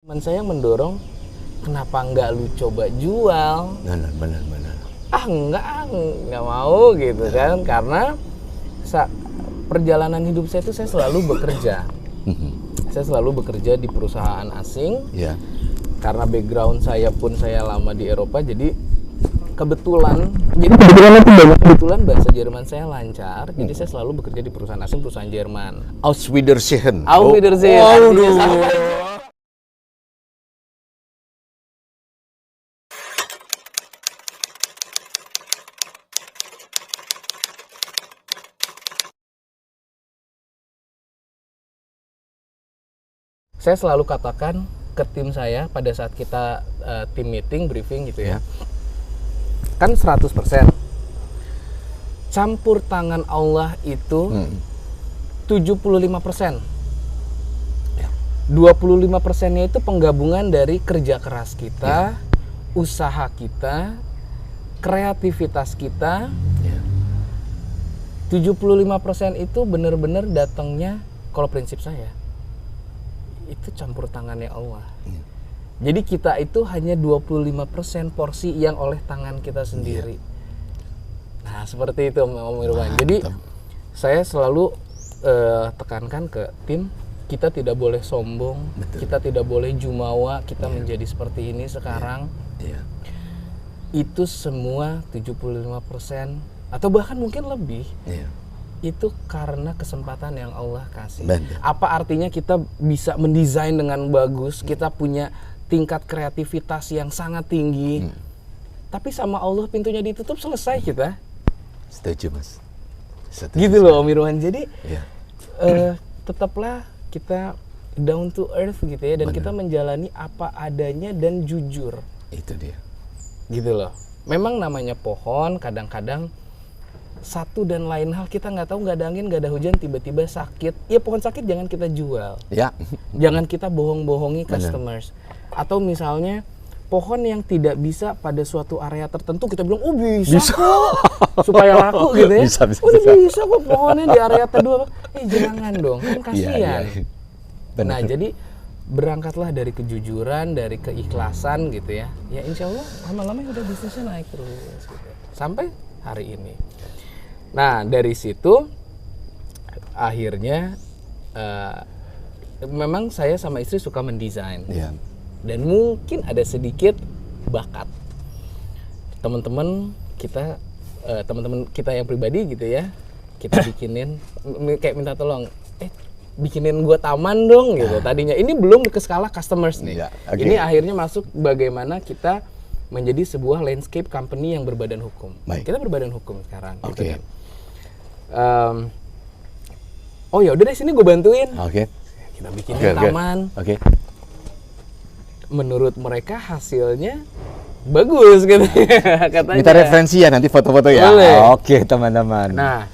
Teman saya yang mendorong, kenapa nggak lu coba jual? Benar. Nggak mau gitu kan, karena perjalanan hidup saya itu saya selalu bekerja. Saya selalu bekerja di perusahaan asing. Ya. Karena background saya pun saya lama di Eropa, jadi kebetulan bahasa Jerman saya lancar, jadi saya selalu bekerja di perusahaan asing, perusahaan Jerman. Auf Wiedersehen. Auf Wiedersehen. Saya selalu katakan ke tim saya pada saat kita tim meeting, briefing gitu ya. Kan 100%. Campur tangan Allah itu 75%. 25%-nya itu penggabungan dari kerja keras kita, usaha kita, kreativitas kita. 75% itu benar-benar datangnya, kalau prinsip saya, itu campur tangannya Allah. Jadi kita itu hanya 25% porsi yang oleh tangan kita sendiri. Nah, seperti itu Om Irwan. Jadi saya selalu tekankan ke tim, kita tidak boleh sombong, kita tidak boleh jumawa, kita menjadi seperti ini sekarang. Itu semua 75% atau bahkan mungkin lebih. Itu karena kesempatan yang Allah kasih. Apa artinya kita bisa mendesain dengan bagus, kita punya tingkat kreativitas yang sangat tinggi, tapi sama Allah pintunya ditutup, selesai kita. Setuju, Mas. Gitu loh Om Irwan. Jadi tetaplah kita down to earth gitu ya, dan kita menjalani apa adanya dan jujur. Itu dia. Gitu loh. Memang namanya pohon, kadang-kadang satu dan lain hal kita nggak tahu, nggak ada angin, nggak ada hujan, tiba-tiba sakit. Ya pohon sakit jangan kita jual. Jangan kita bohong-bohongi customers. Atau misalnya pohon yang tidak bisa pada suatu area tertentu, kita bilang, oh bisa kok, supaya laku gitu ya. Bisa kok pohonnya di area tertentu. Jangan dong, kan kasihan. Nah jadi berangkatlah dari kejujuran, dari keikhlasan gitu ya. Ya insya Allah lama-lama udah bisnisnya naik terus gitu. Sampai hari ini. Nah dari situ akhirnya memang saya sama istri suka mendesain. Dan mungkin ada sedikit bakat teman-teman kita yang pribadi gitu ya, kita bikinin kayak minta tolong, bikinin gua taman dong gitu. Tadinya ini belum ke skala customers nih. Ini akhirnya masuk bagaimana kita menjadi sebuah landscape company yang berbadan hukum. Kita berbadan hukum sekarang gitu kan. Oh ya udah deh, sini gue bantuin. Kita bikinin taman. Menurut mereka hasilnya bagus gitu katanya. Minta referensi ya nanti foto-foto ya. Oke teman-teman. Nah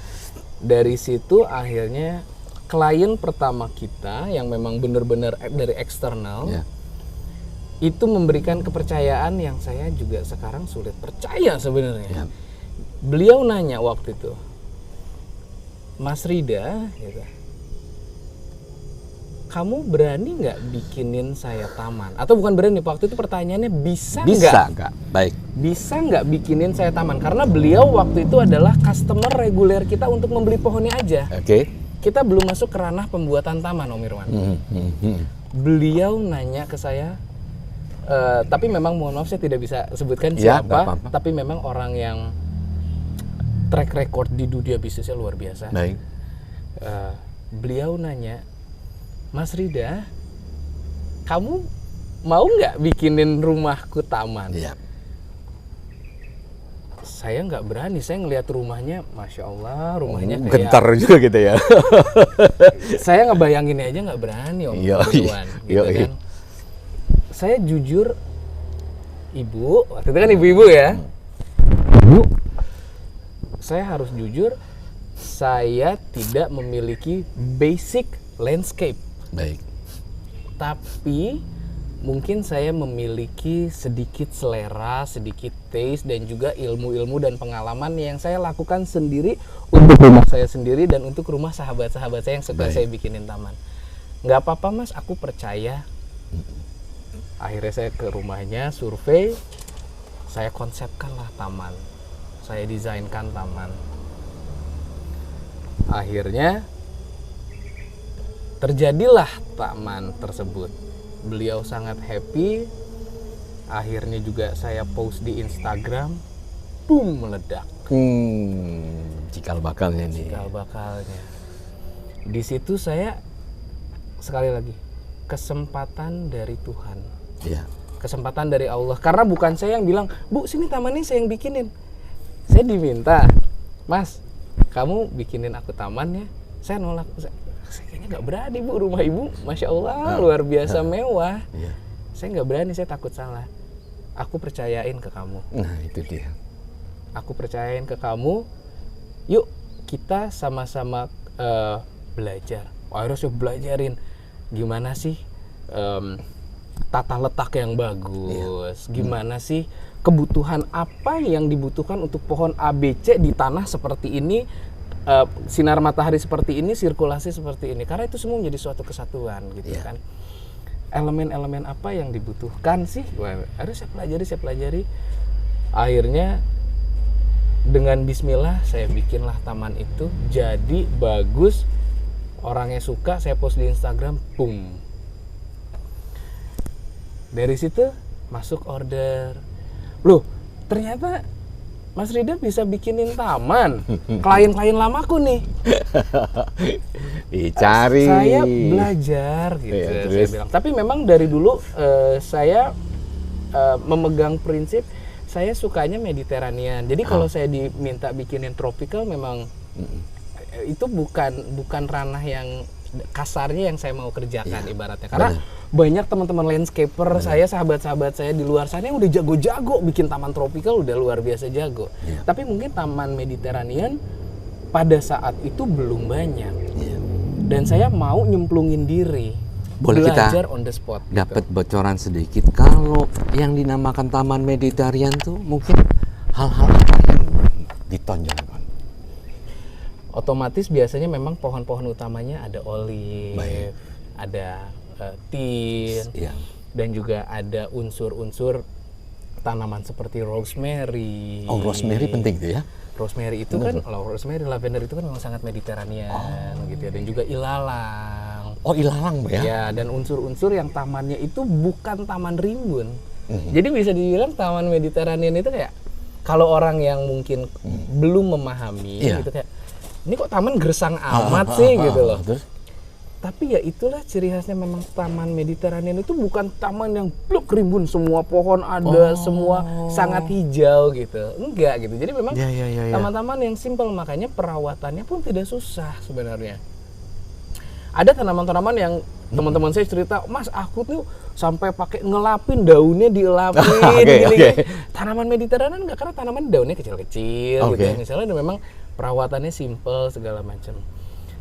dari situ akhirnya klien pertama kita yang memang benar-benar dari eksternal itu memberikan kepercayaan yang saya juga sekarang sulit percaya sebenarnya. Beliau nanya waktu itu, Mas Rida, gitu, kamu berani nggak bikinin saya taman? Atau bukan berani, waktu itu pertanyaannya bisa nggak? Baik. Bisa nggak bikinin saya taman? Karena beliau waktu itu adalah customer reguler kita untuk membeli pohonnya aja. Kita belum masuk ke ranah pembuatan taman, Om Irwan. Beliau nanya ke saya, tapi memang mohon maaf saya tidak bisa sebutkan siapa, tapi memang orang yang track record di dunia bisnisnya luar biasa. Beliau nanya, Mas Rida, kamu mau nggak bikinin rumahku taman? Saya nggak berani, saya ngelihat rumahnya, Masya Allah, rumahnya kayak gentar juga gitu ya. Saya ngebayanginnya aja nggak berani Om Irwan, gitu kan. Saya jujur, Ibu, waktu itu kan ibu-ibu ya. Ibu, saya harus jujur, saya tidak memiliki basic landscape. Tapi mungkin saya memiliki sedikit selera, sedikit taste, dan juga ilmu-ilmu dan pengalaman yang saya lakukan sendiri untuk rumah saya sendiri dan untuk rumah sahabat-sahabat saya yang suka saya bikinin taman. Nggak apa-apa Mas, aku percaya. Akhirnya saya ke rumahnya, survei, saya konsepkanlah taman, saya desainkan taman. Akhirnya terjadilah taman tersebut. Beliau sangat happy. Akhirnya juga saya post di Instagram, boom, meledak. Cikal bakalnya nih. Cikal bakalnya. Di situ saya sekali lagi kesempatan dari Tuhan. Iya. Kesempatan dari Allah. Karena bukan saya yang bilang, "Bu, sini tamannya saya yang bikinin." Saya diminta, "Mas, kamu bikinin aku tamannya." Saya nolak. Saya kayaknya nggak berani, Bu, rumah Ibu Masya Allah luar biasa mewah. Iya. Saya nggak berani, saya takut salah. Aku percayain ke kamu. Nah, itu dia. Aku percayain ke kamu. Yuk kita sama-sama belajar. Akhirnya saya belajarin gimana sih tata letak yang bagus. Gimana sih kebutuhan apa yang dibutuhkan untuk pohon ABC di tanah seperti ini, sinar matahari seperti ini, sirkulasi seperti ini. Karena itu semua menjadi suatu kesatuan gitu kan. Elemen-elemen apa yang dibutuhkan sih? Wah, harus saya pelajari. Akhirnya dengan bismillah saya bikinlah taman itu jadi bagus. Orangnya suka, saya post di Instagram, boom. Dari situ masuk order. Loh, ternyata Mas Rida bisa bikinin taman. Klien-klien lamaku nih. Cari. Saya belajar gitu, saya bilang. Tapi memang dari dulu saya memegang prinsip saya sukanya Mediterranean. Jadi kalau saya diminta bikinin tropical memang itu bukan ranah yang kasarnya yang saya mau kerjakan ibaratnya. Karena banyak teman-teman landscaper saya, sahabat-sahabat saya di luar sana yang udah jago-jago bikin taman tropikal, udah luar biasa jago. Tapi mungkin taman Mediterranean pada saat itu belum banyak. Dan saya mau nyemplungin diri. Boleh belajar kita on the spot. Dapat bocoran sedikit. Kalau yang dinamakan taman Mediterranean tuh mungkin hal-hal apa yang ditonjolkan? Otomatis biasanya memang pohon-pohon utamanya ada olive, ada tin, dan juga ada unsur-unsur tanaman seperti rosemary. Oh, rosemary penting tuh ya? Rosemary itu kan, kalau rosemary, lavender itu kan memang sangat Mediterranean gitu ya, dan juga ilalang. Oh, ilalang ya? Ya, dan unsur-unsur yang tamannya itu bukan taman rimbun. Jadi bisa dibilang taman Mediterranean itu kayak kalau orang yang mungkin belum memahami gitu kayak ini kok taman gersang amat sih gitu loh. Tapi ya itulah ciri khasnya memang taman Mediterranean itu bukan taman yang blok rimbun semua pohon ada, semua sangat hijau gitu. Enggak gitu. Jadi memang taman-taman yang simpel, makanya perawatannya pun tidak susah sebenarnya. Ada tanaman-tanaman yang teman-teman saya cerita, "Mas, aku tuh sampai pakai ngelapin daunnya, dielapin gini. Tanaman Mediterranean enggak, karena tanaman daunnya kecil-kecil gitu ya. Misalnya memang perawatannya simple segala macam.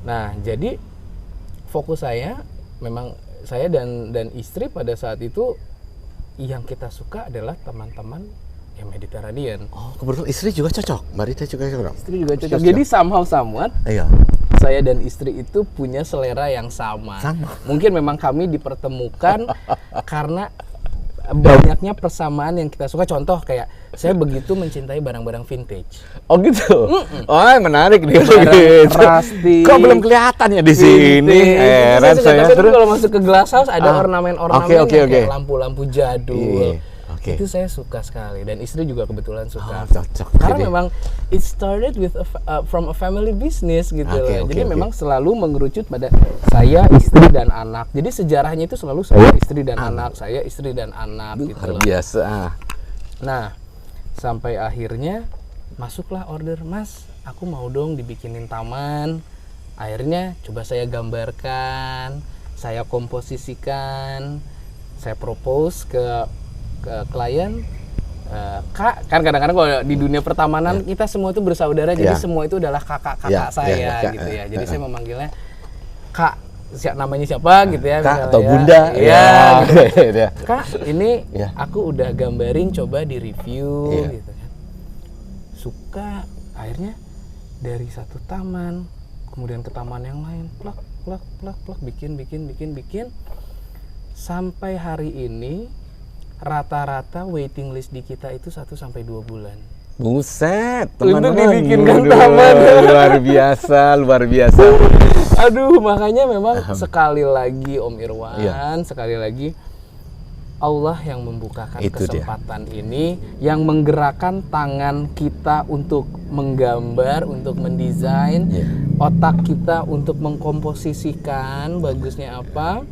Nah, jadi fokus saya memang saya dan istri pada saat itu yang kita suka adalah teman-teman yang Mediterranean. Oh, kebetulan istri juga cocok. Mbak Rita juga cocok. Istri juga cocok. Jadi somehow somewhat saya dan istri itu punya selera yang sama. Mungkin memang kami dipertemukan karena banyaknya persamaan yang kita suka. Contoh kayak saya begitu mencintai barang-barang vintage. Oh gitu. Oh, menarik nih. Rusty. Kok belum kelihatan ya di sini? Tapi kalau masuk ke glass house ada ornamen-ornamen kayak lampu-lampu jadul. Itu saya suka sekali, dan istri juga kebetulan suka. Cocok. Karena memang it started with from a family business gitu loh. Jadi memang selalu mengerucut pada saya, istri dan anak. Jadi sejarahnya itu selalu saya, istri dan anak, saya, istri dan anak gitu loh. Luar biasa. Nah, sampai akhirnya masuklah order, "Mas, aku mau dong dibikinin taman." Akhirnya coba saya gambarkan, saya komposisikan, saya propose ke klien, "Kak, kan kadang-kadang kalau di dunia pertamanan kita semua itu bersaudara, jadi semua itu adalah kakak-kakak saya gitu ya. Jadi saya memanggilnya Kak, namanya siapa gitu ya, Kak atau Bunda. Gitu. "Kak, ini aku udah gambarin, coba di review gitu kan." Suka, akhirnya dari satu taman kemudian ke taman yang lain, plak bikin sampai hari ini rata-rata waiting list di kita itu 1 sampai 2 bulan. Buset, Untuk teman-teman. dibikinkan Waduh, taman. luar biasa, luar biasa. Aduh, makanya memang sekali lagi Om Irwan, Iya. sekali lagi Allah yang membukakan Itu dia. kesempatan ini, yang menggerakkan tangan kita untuk menggambar, untuk mendesain, Iya. otak kita untuk mengkomposisikan bagusnya apa.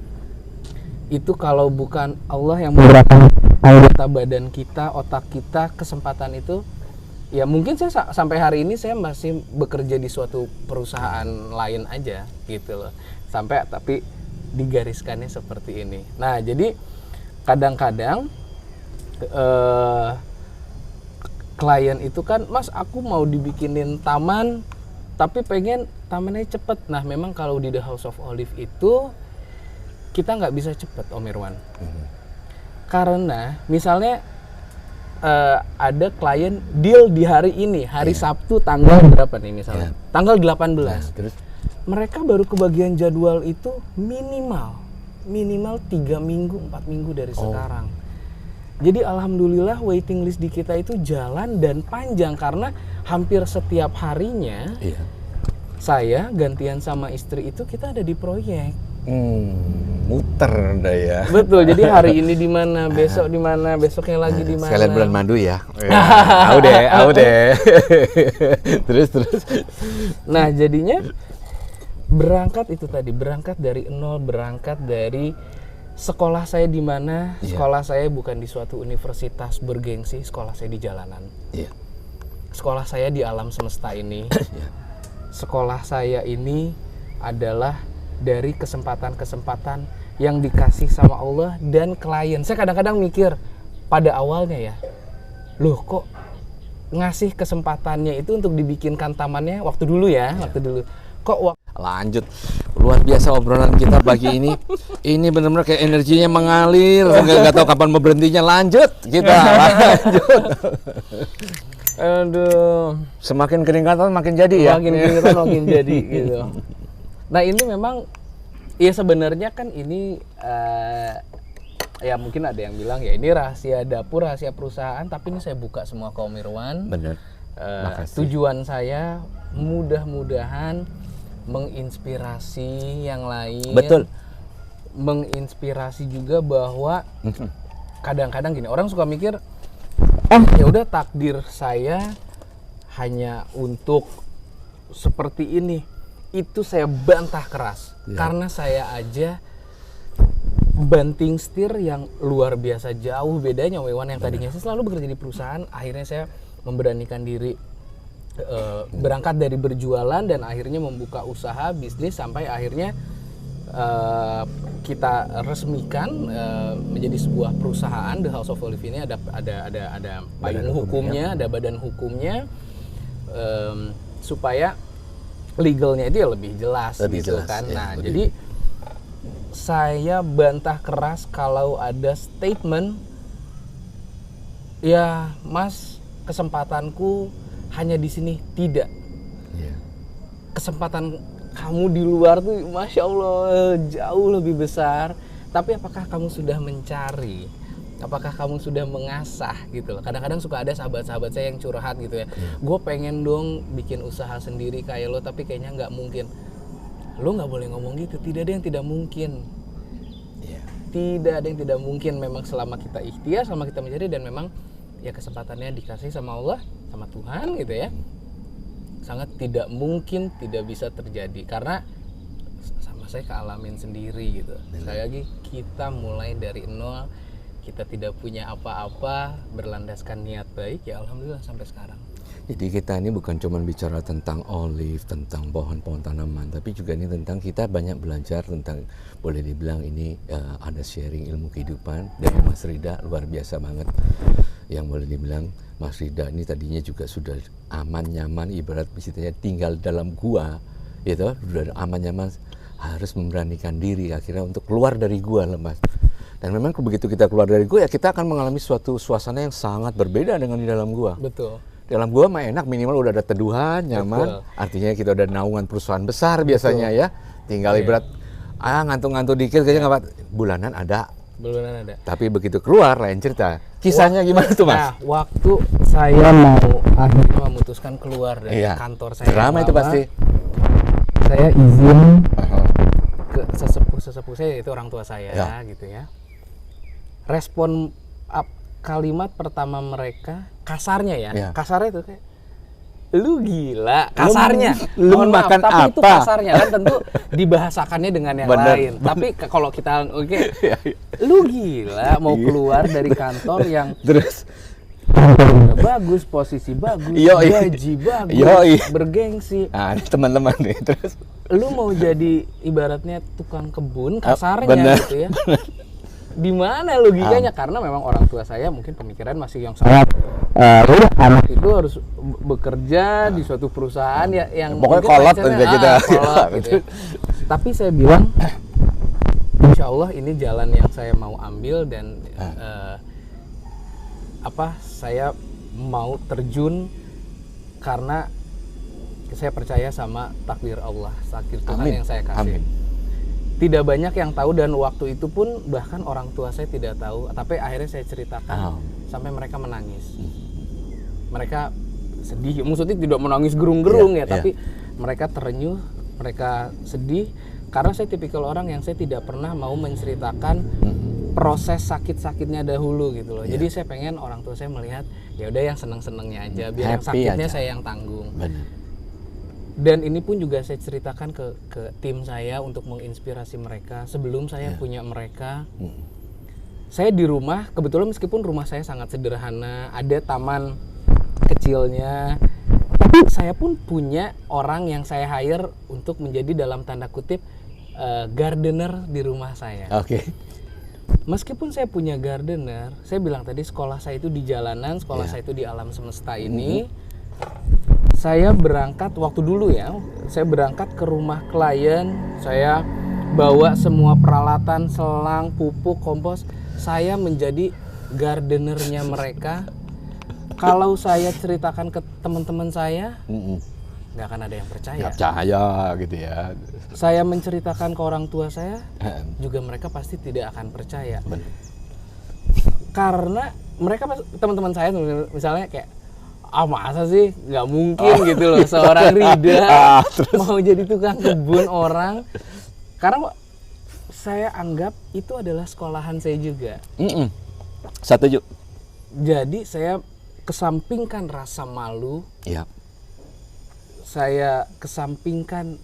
Itu kalau bukan Allah yang menggerakkan anggota badan kita, otak kita, kesempatan itu, ya mungkin saya sampai hari ini saya masih bekerja di suatu perusahaan lain aja gitu loh. Tapi digariskannya seperti ini. Nah, jadi kadang-kadang klien itu kan, Mas, aku mau dibikinin taman tapi pengen tamannya cepet. Nah, memang kalau di The House of Olive itu kita nggak bisa cepet, Om Irwan. Karena misalnya ada klien deal di hari ini, hari Sabtu tanggal berapa nih misalnya? Tanggal 18. Terus Mereka baru kebagian jadwal itu minimal 3 minggu, 4 minggu dari sekarang. Jadi alhamdulillah waiting list di kita itu jalan dan panjang karena hampir setiap harinya saya gantian sama istri itu kita ada di proyek. Muter dah ya. Betul. Jadi hari ini di mana, besok di mana, besoknya lagi di mana. Sekalian bulan madu ya. Au deh. Terus. Nah, jadinya berangkat dari nol, berangkat dari sekolah saya di mana. Sekolah saya bukan di suatu universitas bergengsi, sekolah saya di jalanan. Sekolah saya di alam semesta ini. Sekolah saya ini adalah dari kesempatan-kesempatan yang dikasih sama Allah dan klien. Saya kadang-kadang mikir pada awalnya ya, loh kok ngasih kesempatannya itu untuk dibikinkan tamannya waktu dulu. Kok lanjut, luar biasa obrolan kita pagi ini. Ini benar-benar kayak energinya mengalir, nggak tahu kapan mau berhentinya. Lanjut. Aduh, Semakin keringatan makin jadi ya. makin keringetan makin jadi gitu. Nah, ini memang ya sebenarnya kan ini ya mungkin ada yang bilang ya ini rahasia dapur, rahasia perusahaan, tapi ini saya buka semua ke Om Irwan. Bener. Makasih. Tujuan saya mudah-mudahan menginspirasi yang lain. Betul. Menginspirasi juga bahwa kadang-kadang gini, orang suka mikir ya udah takdir saya hanya untuk seperti ini. Itu saya bantah keras karena saya aja banting setir yang luar biasa jauh bedanya Om Irwan. Yang tadinya saya selalu bekerja di perusahaan, akhirnya saya memberanikan diri berangkat dari berjualan dan akhirnya membuka usaha bisnis sampai akhirnya kita resmikan menjadi sebuah perusahaan. The House of Olive ini ada payung hukumnya, ada badan hukumnya, supaya legalnya itu ya lebih jelas gitu kan. Nah, jadi saya bantah keras kalau ada statement ya Mas, kesempatanku hanya di sini. Tidak. Kesempatan kamu di luar tuh Masya Allah jauh lebih besar. Tapi apakah kamu sudah mencari? Apakah kamu sudah mengasah gitu loh. Kadang-kadang suka ada sahabat-sahabat saya yang curhat gitu ya. Gue pengen dong bikin usaha sendiri kayak lo, tapi kayaknya nggak mungkin. Lo nggak boleh ngomong gitu. Tidak ada yang tidak mungkin. Tidak ada yang tidak mungkin. Memang selama kita ikhtiar, selama kita mencari, dan memang ya kesempatannya dikasih sama Allah, sama Tuhan gitu ya. Sangat tidak mungkin tidak bisa terjadi karena sama saya kealamin sendiri gitu. Sekali lagi kita mulai dari nol. Kita tidak punya apa-apa, berlandaskan niat baik, ya alhamdulillah sampai sekarang. Jadi kita ini bukan cuma bicara tentang olive, tentang pohon-pohon tanaman, tapi juga ini tentang kita banyak belajar tentang, boleh dibilang ini ada sharing ilmu kehidupan dari Mas Rida, luar biasa banget. Yang boleh dibilang Mas Rida ini tadinya juga sudah aman nyaman, ibarat misalnya tinggal dalam gua, gitu, sudah aman nyaman, harus memberanikan diri akhirnya untuk keluar dari gua lah Mas. Dan memang begitu kita keluar dari gua ya kita akan mengalami suatu suasana yang sangat berbeda dengan di dalam gua. Betul. Dalam gua mah enak, minimal udah ada teduhan, nyaman. Betul. Artinya kita udah naungan perusahaan besar biasanya. Betul. Ya. Tinggal ibarat ngantuk-ngantuk dikit kayaknya nggak, bulanan ada Belum ada. Tapi begitu keluar lain cerita. Kisahnya gimana tuh, Mas? Nah, waktu saya mau akhirnya memutuskan keluar dari kantor saya. Drama itu pasti. Saya izin ke sesepuh saya, itu orang tua saya gitu ya. Respon kalimat pertama mereka kasarnya kasarnya itu kayak, lu gila, kasarnya. Lu makan tapi apa? Itu kasarnya kan tentu dibahasakannya dengan yang lain. Tapi kalau kita lu gila mau keluar dari kantor yang terus bagus, posisi bagus, gaji bagus, bergengsi. Nah, teman-teman nih terus. Lu mau jadi ibaratnya tukang kebun, kasarnya gitu ya. Di mana logikanya? Karena memang orang tua saya mungkin pemikiran masih yang sangat anak itu harus bekerja di suatu perusahaan yang pokoknya kolot gitu. Tapi saya bilang insya Allah ini jalan yang saya mau ambil dan saya mau terjun karena saya percaya sama takdir Allah, takdir Tuhan yang saya kasih. Tidak banyak yang tahu dan waktu itu pun bahkan orang tua saya tidak tahu, tapi akhirnya saya ceritakan sampai mereka menangis. Mereka sedih, maksudnya tidak menangis gerung-gerung tapi mereka terenyuh, mereka sedih karena saya tipikal orang yang saya tidak pernah mau menceritakan proses sakit-sakitnya dahulu gitu loh. Jadi saya pengen orang tua saya melihat ya udah yang seneng-senengnya aja, biar yang sakitnya saya yang tanggung. Dan ini pun juga saya ceritakan ke tim saya untuk menginspirasi mereka. Sebelum saya punya mereka, saya di rumah, kebetulan meskipun rumah saya sangat sederhana, ada taman kecilnya, tapi saya pun punya orang yang saya hire untuk menjadi dalam tanda kutip gardener di rumah saya. Meskipun saya punya gardener, saya bilang tadi sekolah saya itu di jalanan, sekolah saya itu di alam semesta ini. Saya berangkat waktu dulu saya berangkat ke rumah klien, saya bawa semua peralatan, selang, pupuk, kompos, saya menjadi gardenernya mereka. Kalau saya ceritakan ke teman-teman saya, nggak akan ada yang percaya. Nggak percaya gitu ya. Saya menceritakan ke orang tua saya, juga mereka pasti tidak akan percaya. Karena mereka, teman-teman saya misalnya kayak, masa sih nggak mungkin gitu loh seorang Rida mau jadi tukang kebun orang, karena saya anggap itu adalah sekolahan saya juga. Setuju. Jadi saya kesampingkan rasa malu, saya kesampingkan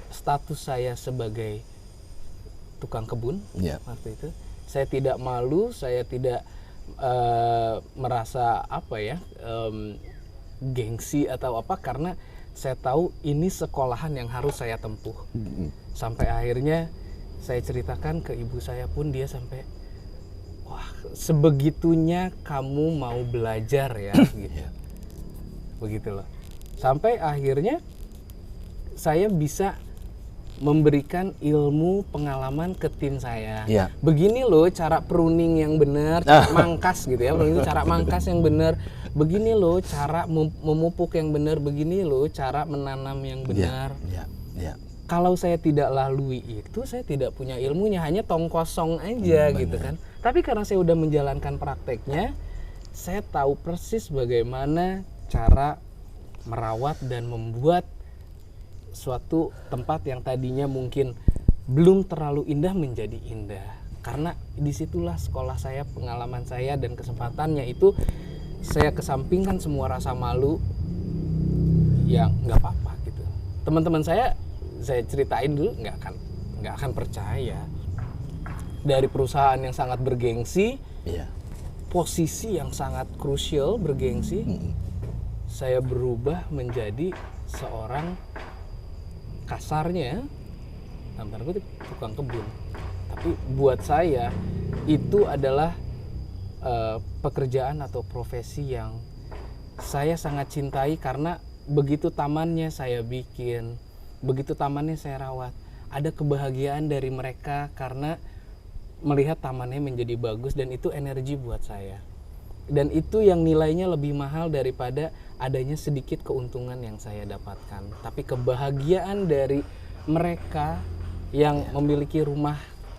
status saya sebagai tukang kebun waktu itu. Saya tidak malu, saya tidak merasa gengsi atau apa, karena saya tahu ini sekolahan yang harus saya tempuh. Sampai akhirnya saya ceritakan ke ibu saya pun, dia sampai wah sebegitunya kamu mau belajar ya gitu. Begitu loh. Sampai akhirnya saya bisa memberikan ilmu pengalaman ke tim saya. Begini loh cara pruning yang benar, cara mangkas gitu ya. Cara mangkas yang benar. Begini loh cara memupuk yang benar. Begini loh cara menanam yang benar. Kalau saya tidak lalui itu, saya tidak punya ilmunya, hanya tong kosong aja gitu kan. Tapi karena saya udah menjalankan prakteknya, saya tahu persis bagaimana cara merawat dan membuat suatu tempat yang tadinya mungkin belum terlalu indah menjadi indah. Karena disitulah sekolah saya, pengalaman saya, dan kesempatannya itu saya kesampingkan semua rasa malu yang nggak apa-apa gitu. Teman-teman saya ceritain dulu nggak akan percaya. Dari perusahaan yang sangat bergengsi, posisi yang sangat krusial bergengsi, saya berubah menjadi seorang kasarnya tanda kutip tukang kebun. Tapi buat saya itu adalah pekerjaan atau profesi yang saya sangat cintai, karena begitu tamannya saya bikin, begitu tamannya saya rawat, ada kebahagiaan dari mereka karena melihat tamannya menjadi bagus, dan itu energi buat saya. Dan itu yang nilainya lebih mahal daripada adanya sedikit keuntungan yang saya dapatkan. Tapi kebahagiaan dari mereka yang memiliki rumah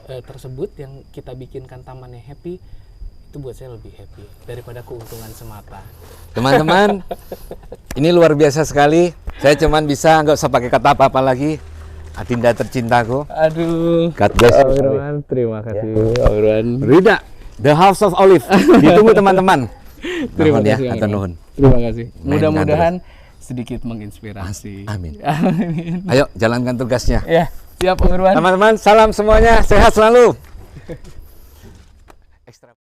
tersebut yang kita bikinkan tamannya happy, itu buat saya lebih happy daripada keuntungan semata. Teman-teman, ini luar biasa sekali. Saya cuman bisa nggak usah pakai kata apa-apa lagi. Adinda tercintaku. Aduh. God bless you. Irwan, terima kasih. Irwan. Rida, The House of Olive. Ditunggu teman-teman. Terima Nuhun kasih. ya, atur nuhun. Terima kasih. Main Mudah-mudahan sedikit menginspirasi. Amin. Amin. Ayo jalankan tugasnya. Ya, siap Om Irwan. Teman-teman, salam semuanya, sehat selalu. Ekstra.